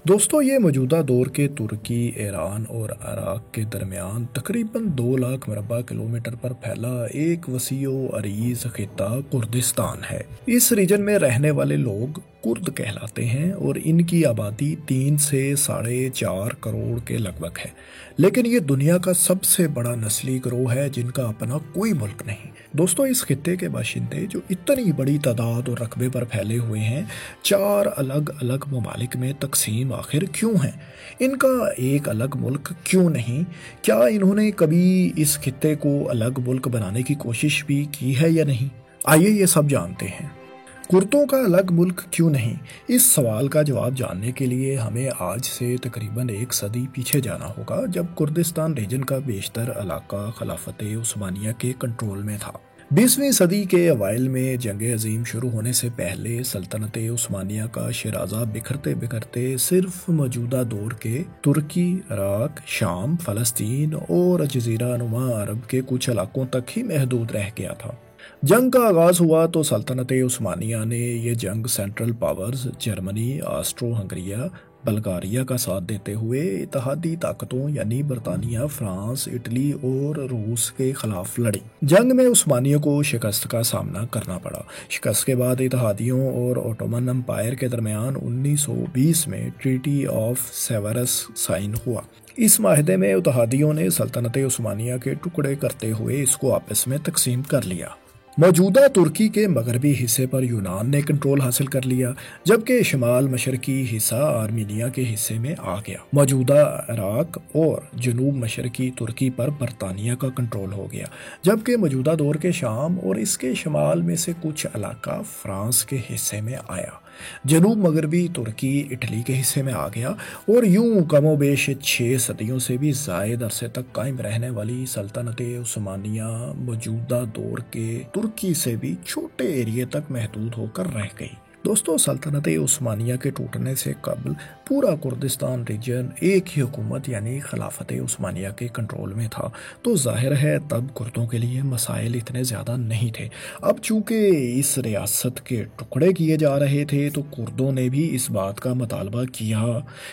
دوستو یہ موجودہ دور کے ترکی، ایران اور عراق کے درمیان تقریباً 2 لاکھ مربع کلومیٹر پر پھیلا ایک وسیع و عریض خطہ کردستان ہے۔ اس ریجن میں رہنے والے لوگ کرد کہلاتے ہیں اور ان کی آبادی 3 سے 4.5 کروڑ کے لگ بھگ ہے، لیکن یہ دنیا کا سب سے بڑا نسلی گروہ ہے جن کا اپنا کوئی ملک نہیں۔ دوستو اس خطے کے باشندے جو اتنی بڑی تعداد اور رقبے پر پھیلے ہوئے ہیں، 4 الگ الگ ممالک میں تقسیم آخر کیوں ہیں؟ ان کا ایک الگ ملک کیوں نہیں؟ کیا انہوں نے کبھی اس خطے کو الگ ملک بنانے کی کوشش بھی کی ہے یا نہیں؟ آئیے یہ سب جانتے ہیں۔ کردوں کا الگ ملک کیوں نہیں؟ اس سوال کا جواب جاننے کے لیے ہمیں آج سے تقریباً 1 صدی پیچھے جانا ہوگا، جب کردستان ریجن کا بیشتر علاقہ خلافت عثمانیہ کے کنٹرول میں تھا۔ 20ویں صدی کے اوائل میں جنگ عظیم شروع ہونے سے پہلے سلطنت عثمانیہ کا شیرازہ بکھرتے بکھرتے صرف موجودہ دور کے ترکی، عراق، شام، فلسطین اور جزیرہ نما عرب کے کچھ علاقوں تک ہی محدود رہ گیا تھا۔ جنگ کا آغاز ہوا تو سلطنت عثمانیہ نے یہ جنگ سینٹرل پاورز جرمنی، آسٹرو ہنگریہ، بلغاریہ کا ساتھ دیتے ہوئے اتحادی طاقتوں یعنی برطانیہ، فرانس، اٹلی اور روس کے خلاف لڑی۔ جنگ میں عثمانیوں کو شکست کا سامنا کرنا پڑا۔ شکست کے بعد اتحادیوں اور اوٹومن امپائر کے درمیان 1920 میں ٹریٹی آف سیورس سائن ہوا۔ اس معاہدے میں اتحادیوں نے سلطنت عثمانیہ کے ٹکڑے کرتے ہوئے اس کو آپس میں تقسیم کر لیا۔ موجودہ ترکی کے مغربی حصے پر یونان نے کنٹرول حاصل کر لیا، جبکہ شمال مشرقی حصہ آرمینیا کے حصے میں آ گیا۔ موجودہ عراق اور جنوب مشرقی ترکی پر برطانیہ کا کنٹرول ہو گیا، جبکہ موجودہ دور کے شام اور اس کے شمال میں سے کچھ علاقہ فرانس کے حصے میں آیا۔ جنوب مغربی ترکی اٹلی کے حصے میں آ گیا اور یوں کم و بیش 6 صدیوں سے بھی زائد عرصے تک قائم رہنے والی سلطنت عثمانیہ موجودہ دور کے ترکی سے بھی چھوٹے ایریے تک محدود ہو کر رہ گئی۔ دوستو سلطنت عثمانیہ کے ٹوٹنے سے قبل پورا کردستان ریجن ایک ہی حکومت یعنی خلافت عثمانیہ کے کنٹرول میں تھا، تو ظاہر ہے تب کردوں کے لیے مسائل اتنے زیادہ نہیں تھے۔ اب چونکہ اس ریاست کے ٹکڑے کیے جا رہے تھے تو کردوں نے بھی اس بات کا مطالبہ کیا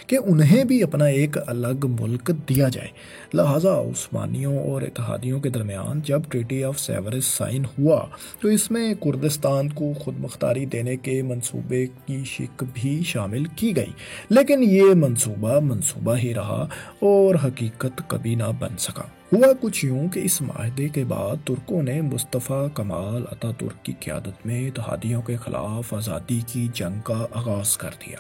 کہ انہیں بھی اپنا ایک الگ ملک دیا جائے۔ لہٰذا عثمانیوں اور اتحادیوں کے درمیان جب ٹریٹی آف سیورس سائن ہوا تو اس میں کردستان کو خود مختاری دینے کے منصوبے کی شق بھی شامل کی گئی، لیکن یہ منصوبہ ہی رہا اور حقیقت کبھی نہ بن سکا۔ ہوا کچھ یوں کہ اس معاہدے کے بعد ترکوں نے مصطفیٰ کمال اتا ترک کی قیادت میں اتحادیوں کے خلاف آزادی کی جنگ کا آغاز کر دیا۔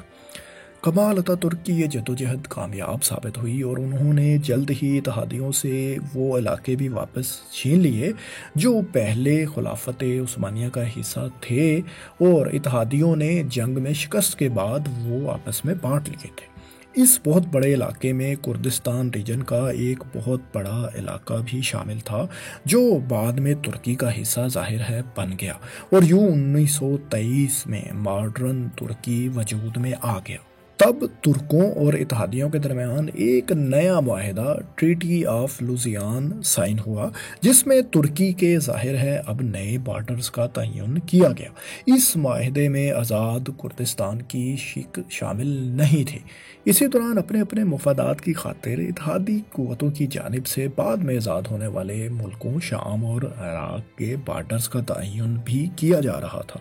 کمال اتا ترک کی یہ جدوجہد کامیاب ثابت ہوئی اور انہوں نے جلد ہی اتحادیوں سے وہ علاقے بھی واپس چھین لیے جو پہلے خلافت عثمانیہ کا حصہ تھے، اور اتحادیوں نے جنگ میں شکست کے بعد وہ آپس میں بانٹ لیے تھے۔ اس بہت بڑے علاقے میں کردستان ریجن کا ایک بہت بڑا علاقہ بھی شامل تھا جو بعد میں ترکی کا حصہ ظاہر ہے بن گیا، اور یوں 1923 میں ماڈرن ترکی وجود میں آ گیا۔ تب ترکوں اور اتحادیوں کے درمیان ایک نیا معاہدہ ٹریٹی آف لوزیان سائن ہوا، جس میں ترکی کے ظاہر ہے اب نئے بارڈرز کا تعین کیا گیا۔ اس معاہدے میں آزاد کردستان کی شق شامل نہیں تھی۔ اسی دوران اپنے اپنے مفادات کی خاطر اتحادی قوتوں کی جانب سے بعد میں آزاد ہونے والے ملکوں شام اور عراق کے بارڈرز کا تعین بھی کیا جا رہا تھا۔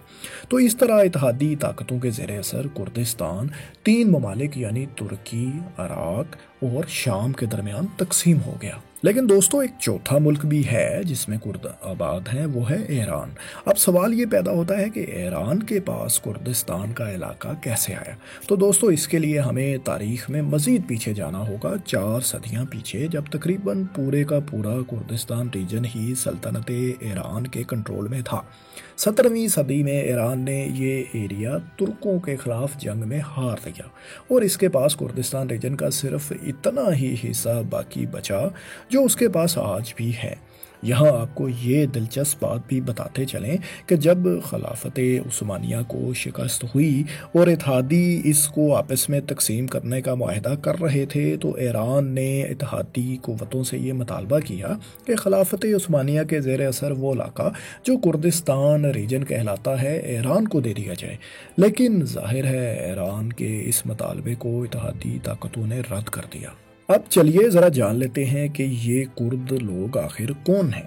تو اس طرح اتحادی طاقتوں کے زیر اثر کردستان 3 ممالک یعنی ترکی، عراق اور شام کے درمیان تقسیم ہو گیا۔ لیکن دوستو ایک چوتھا ملک بھی ہے جس میں کرد آباد ہیں، وہ ہے ایران۔ اب سوال یہ پیدا ہوتا ہے کہ ایران کے پاس کردستان کا علاقہ کیسے آیا؟ تو دوستو اس کے لیے ہمیں تاریخ میں مزید پیچھے جانا ہوگا، 4 صدیاں پیچھے، جب تقریباً پورے کا پورا کردستان ریجن ہی سلطنت ایران کے کنٹرول میں تھا۔ 17ویں صدی میں ایران نے یہ ایریا ترکوں کے خلاف جنگ میں ہار دیا اور اس کے پاس کردستان ریجن کا صرف اتنا ہی حصہ باقی بچا جو اس کے پاس آج بھی ہے۔ یہاں آپ کو یہ دلچسپ بات بھی بتاتے چلیں کہ جب خلافت عثمانیہ کو شکست ہوئی اور اتحادی اس کو آپس میں تقسیم کرنے کا معاہدہ کر رہے تھے تو ایران نے اتحادی قوتوں سے یہ مطالبہ کیا کہ خلافت عثمانیہ کے زیر اثر وہ علاقہ جو کردستان ریجن کہلاتا ہے ایران کو دے دیا جائے، لیکن ظاہر ہے ایران کے اس مطالبے کو اتحادی طاقتوں نے رد کر دیا۔ اب چلیے ذرا جان لیتے ہیں کہ یہ کرد لوگ آخر کون ہیں۔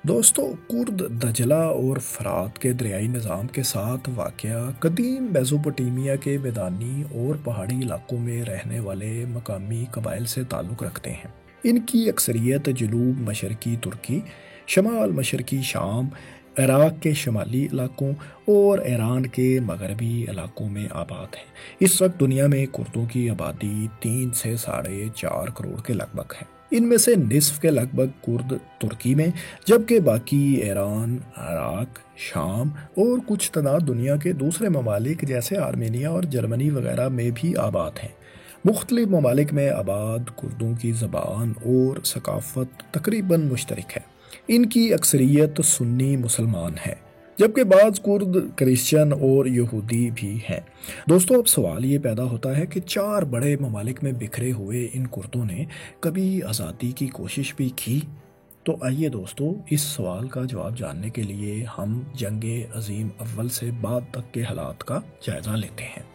دوستو، کرد دجلہ اور فرات کے دریائی نظام کے ساتھ واقع قدیم میزوپوٹیمیا کے میدانی اور پہاڑی علاقوں میں رہنے والے مقامی قبائل سے تعلق رکھتے ہیں۔ ان کی اکثریت جنوب مشرقی ترکی، شمال مشرقی شام، عراق کے شمالی علاقوں اور ایران کے مغربی علاقوں میں آباد ہیں۔ اس وقت دنیا میں کردوں کی آبادی 3 سے 4.5 کروڑ کے لگ بھگ ہے۔ ان میں سے نصف کے لگ بھگ کرد ترکی میں، جبکہ باقی ایران، عراق، شام اور کچھ تعداد دنیا کے دوسرے ممالک جیسے آرمینیا اور جرمنی وغیرہ میں بھی آباد ہیں۔ مختلف ممالک میں آباد کردوں کی زبان اور ثقافت تقریباً مشترک ہے۔ ان کی اکثریت سنی مسلمان ہے، جبکہ بعض کرد کرسچن اور یہودی بھی ہیں۔ دوستو، اب سوال یہ پیدا ہوتا ہے کہ 4 بڑے ممالک میں بکھرے ہوئے ان کردوں نے کبھی آزادی کی کوشش بھی کی؟ تو آئیے دوستو، اس سوال کا جواب جاننے کے لیے ہم جنگ عظیم اول سے بعد تک کے حالات کا جائزہ لیتے ہیں۔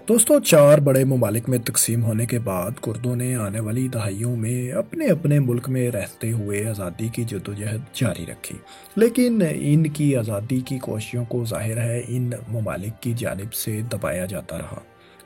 دوستو، 4 بڑے ممالک میں تقسیم ہونے کے بعد کردوں نے آنے والی دہائیوں میں اپنے اپنے ملک میں رہتے ہوئے آزادی کی جدوجہد جاری رکھی، لیکن ان کی آزادی کی کوششوں کو ظاہر ہے ان ممالک کی جانب سے دبایا جاتا رہا۔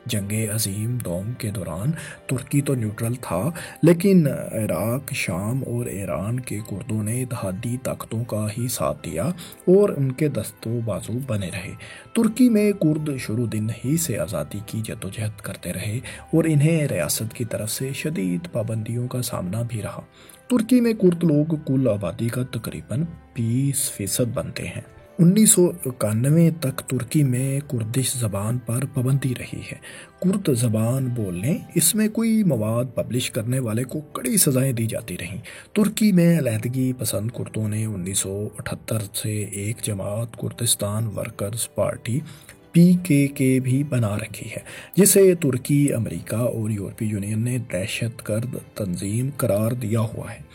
جنگ عظیم دوم کے دوران ترکی تو نیوٹرل تھا، لیکن عراق، شام اور ایران کے کردوں نے اتحادی طاقتوں کا ہی ساتھ دیا اور ان کے دست و بازو بنے رہے۔ ترکی میں کرد شروع دن ہی سے آزادی کی جدوجہد کرتے رہے اور انہیں ریاست کی طرف سے شدید پابندیوں کا سامنا بھی رہا۔ ترکی میں کرد لوگ کل آبادی کا تقریباً 20% بنتے ہیں۔ 1991 تک ترکی میں کردش زبان پر پابندی رہی ہے۔ کرد زبان بولنے، اس میں کوئی مواد پبلش کرنے والے کو کڑی سزائیں دی جاتی رہیں۔ ترکی میں علیحدگی پسند کردوں نے 1978 سے ایک جماعت کردستان ورکرز پارٹی PKK بھی بنا رکھی ہے، جسے ترکی، امریکہ اور یورپی یونین نے دہشت گرد تنظیم قرار دیا ہوا ہے۔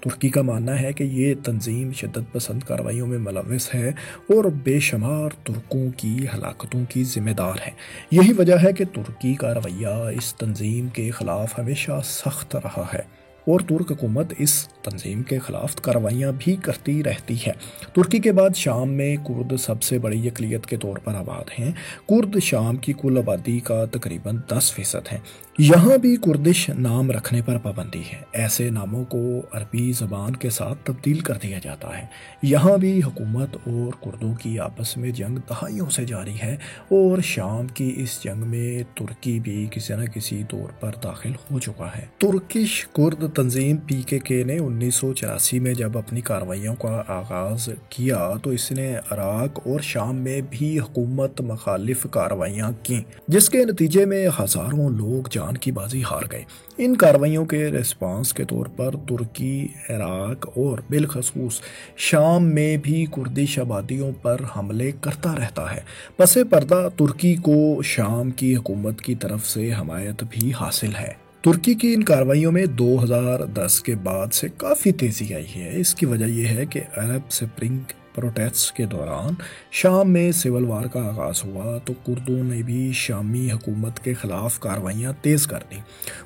ترکی کا ماننا ہے کہ یہ تنظیم شدت پسند کارروائیوں میں ملوث ہے اور بے شمار ترکوں کی ہلاکتوں کی ذمہ دار ہے۔ یہی وجہ ہے کہ ترکی کا رویہ اس تنظیم کے خلاف ہمیشہ سخت رہا ہے اور ترک حکومت اس تنظیم کے خلاف کارروائیاں بھی کرتی رہتی ہے۔ ترکی کے بعد شام میں کرد سب سے بڑی اقلیت کے طور پر آباد ہیں۔ کرد شام کی کل آبادی کا تقریباً 10% ہیں۔ یہاں بھی کردش نام رکھنے پر پابندی ہے۔ ایسے ناموں کو عربی زبان کے ساتھ تبدیل کر دیا جاتا ہے۔ یہاں بھی حکومت اور کردوں کی آپس میں جنگ دہائیوں سے جاری ہے اور شام کی اس جنگ میں ترکی بھی کسی نہ کسی طور پر داخل ہو چکا ہے۔ ترکش کرد تنظیم PKK نے 1984 میں جب اپنی کارروائیوں کا آغاز کیا تو اس نے عراق اور شام میں بھی حکومت مخالف کارروائیاں کیں، جس کے نتیجے میں ہزاروں لوگ جان کی بازی ہار گئے۔ ان کارروائیوں کے ریسپانس کے طور پر ترکی عراق اور بالخصوص شام میں بھی کردش آبادیوں پر حملے کرتا رہتا ہے۔ پس پردہ ترکی کو شام کی حکومت کی طرف سے حمایت بھی حاصل ہے۔ ترکی کی ان کارروائیوں میں 2010 کے بعد سے کافی تیزی آئی ہے۔ اس کی وجہ یہ ہے کہ عرب سپرنگ پروٹیسٹ کے دوران شام میں سول وار کا آغاز ہوا تو کردوں نے بھی شامی حکومت کے خلاف کارروائیاں تیز کر دیں۔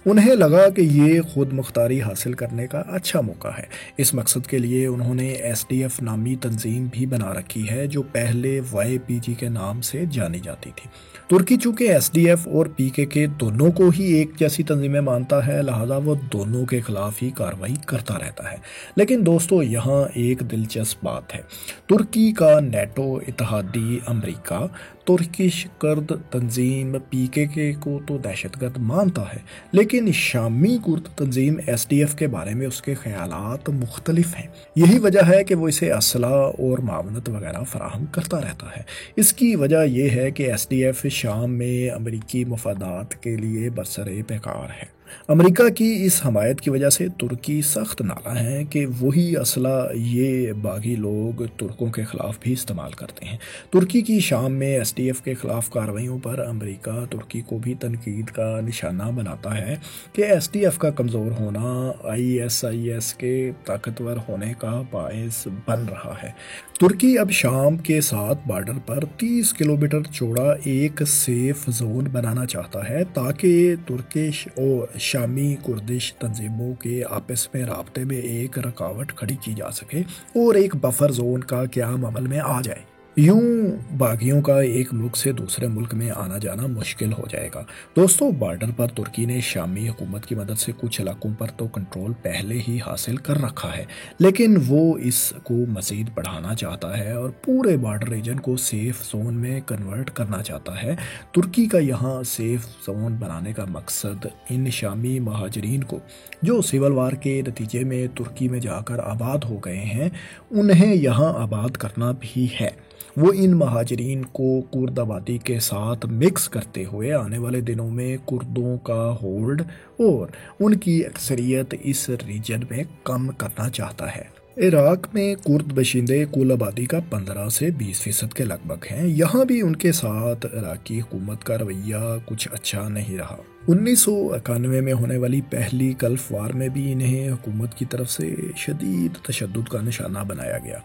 انہیں لگا کہ یہ خود مختاری حاصل کرنے کا اچھا موقع ہے۔ اس مقصد کے لیے انہوں نے SDF نامی تنظیم بھی بنا رکھی ہے جو پہلے YPG کے نام سے جانی جاتی تھی۔ ترکی چونکہ SDF اور PKK دونوں کو ہی ایک جیسی تنظیمیں مانتا ہے، لہذا وہ دونوں کے خلاف ہی کارروائی کرتا رہتا ہے۔ لیکن دوستو، یہاں ایک دلچسپ بات ہے۔ ترکی کا نیٹو اتحادی امریکہ ترکش کرد تنظیم PKK کو تو دہشت گرد مانتا ہے، لیکن شامی کرد تنظیم SDF کے بارے میں اس کے خیالات مختلف ہیں۔ یہی وجہ ہے کہ وہ اسے اسلحہ اور معاونت وغیرہ فراہم کرتا رہتا ہے۔ اس کی وجہ یہ ہے کہ SDF شام میں امریکی مفادات کے لیے برسر پیکار ہے۔ امریکہ کی اس حمایت کی وجہ سے ترکی سخت ناراض ہیں کہ وہی اسلحہ یہ باغی لوگ ترکوں کے خلاف بھی استعمال کرتے ہیں۔ ترکی کی شام میں ایس ٹی ایف کے خلاف کارروائیوں پر امریکہ ترکی کو بھی تنقید کا نشانہ بناتا ہے کہ ایس ٹی ایف کا کمزور ہونا ISIS کے طاقتور ہونے کا باعث بن رہا ہے۔ ترکی اب شام کے ساتھ بارڈر پر 30 کلومیٹر چوڑا ایک سیف زون بنانا چاہتا ہے تاکہ ترکش اور شامی کردش تنظیموں کے آپس میں رابطے میں ایک رکاوٹ کھڑی کی جا سکے اور ایک بفر زون کا قیام عمل میں آ جائے۔ یوں باغیوں کا ایک ملک سے دوسرے ملک میں آنا جانا مشکل ہو جائے گا۔ دوستو، بارڈر پر ترکی نے شامی حکومت کی مدد سے کچھ علاقوں پر تو کنٹرول پہلے ہی حاصل کر رکھا ہے، لیکن وہ اس کو مزید بڑھانا چاہتا ہے اور پورے بارڈر ریجن کو سیف زون میں کنورٹ کرنا چاہتا ہے۔ ترکی کا یہاں سیف زون بنانے کا مقصد ان شامی مہاجرین کو جو سول وار کے نتیجے میں ترکی میں جا کر آباد ہو گئے ہیں، انہیں یہاں آباد کرنا بھی ہے۔ وہ ان مہاجرین کو کرد آبادی کے ساتھ مکس کرتے ہوئے آنے والے دنوں میں کردوں کا ہولڈ اور ان کی اکثریت اس ریجن میں کم کرنا چاہتا ہے۔ عراق میں کرد باشندے کل آبادی کا 15 سے 20% کے لگ بھگ ہیں۔ یہاں بھی ان کے ساتھ عراقی حکومت کا رویہ کچھ اچھا نہیں رہا۔ 1991 میں ہونے والی پہلی گلف وار میں بھی انہیں حکومت کی طرف سے شدید تشدد کا نشانہ بنایا گیا۔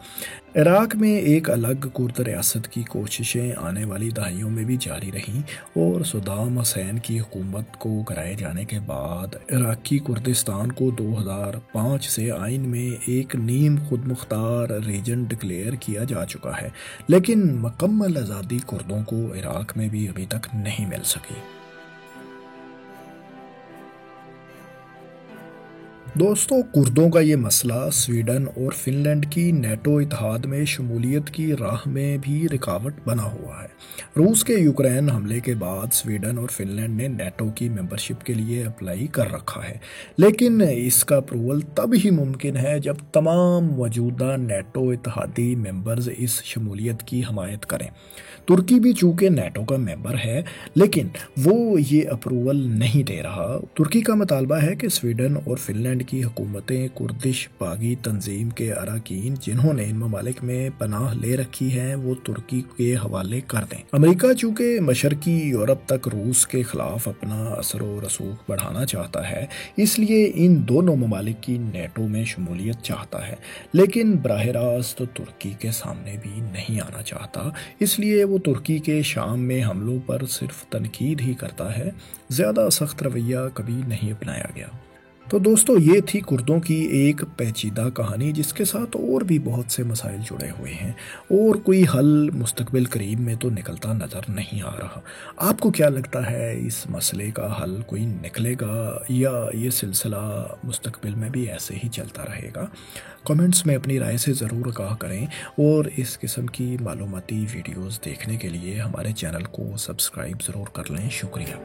عراق میں ایک الگ کرد ریاست کی کوششیں آنے والی دہائیوں میں بھی جاری رہیں اور صدام حسین کی حکومت کو گرائے جانے کے بعد عراقی کردستان کو 2005 سے آئین میں ایک نیم خود مختار ریجن ڈکلیئر کیا جا چکا ہے، لیکن مکمل آزادی کردوں کو عراق میں بھی ابھی تک نہیں مل سکی۔ دوستو، کردوں کا یہ مسئلہ سویڈن اور فن لینڈ کی نیٹو اتحاد میں شمولیت کی راہ میں بھی رکاوٹ بنا ہوا ہے۔ روس کے یوکرین حملے کے بعد سویڈن اور فن لینڈ نے نیٹو کی ممبرشپ کے لیے اپلائی کر رکھا ہے، لیکن اس کا اپروول تب ہی ممکن ہے جب تمام موجودہ نیٹو اتحادی ممبرز اس شمولیت کی حمایت کریں۔ ترکی بھی چونکہ نیٹو کا ممبر ہے، لیکن وہ یہ اپروول نہیں دے رہا۔ ترکی کا مطالبہ ہے کہ سویڈن اور فن لینڈ کی حکومتیں کردش باغی تنظیم کے اراکین جنہوں نے ان ممالک میں پناہ لے رکھی ہے وہ ترکی کے حوالے کر دیں۔ امریکہ چونکہ مشرقی یورپ تک روس کے خلاف اپنا اثر و رسوخ بڑھانا چاہتا ہے، اس لیے ان دونوں ممالک کی نیٹو میں شمولیت چاہتا ہے، لیکن براہ راست ترکی کے سامنے بھی نہیں آنا چاہتا۔ اس لیے وہ ترکی کے شام میں حملوں پر صرف تنقید ہی کرتا ہے، زیادہ سخت رویہ کبھی نہیں اپنایا گیا۔ تو دوستو، یہ تھی کردوں کی ایک پیچیدہ کہانی جس کے ساتھ اور بھی بہت سے مسائل جڑے ہوئے ہیں اور کوئی حل مستقبل قریب میں تو نکلتا نظر نہیں آ رہا۔ آپ کو کیا لگتا ہے، اس مسئلے کا حل کوئی نکلے گا یا یہ سلسلہ مستقبل میں بھی ایسے ہی چلتا رہے گا؟ کمنٹس میں اپنی رائے سے ضرور آگاہ کریں اور اس قسم کی معلوماتی ویڈیوز دیکھنے کے لیے ہمارے چینل کو سبسکرائب ضرور کر لیں۔ شکریہ۔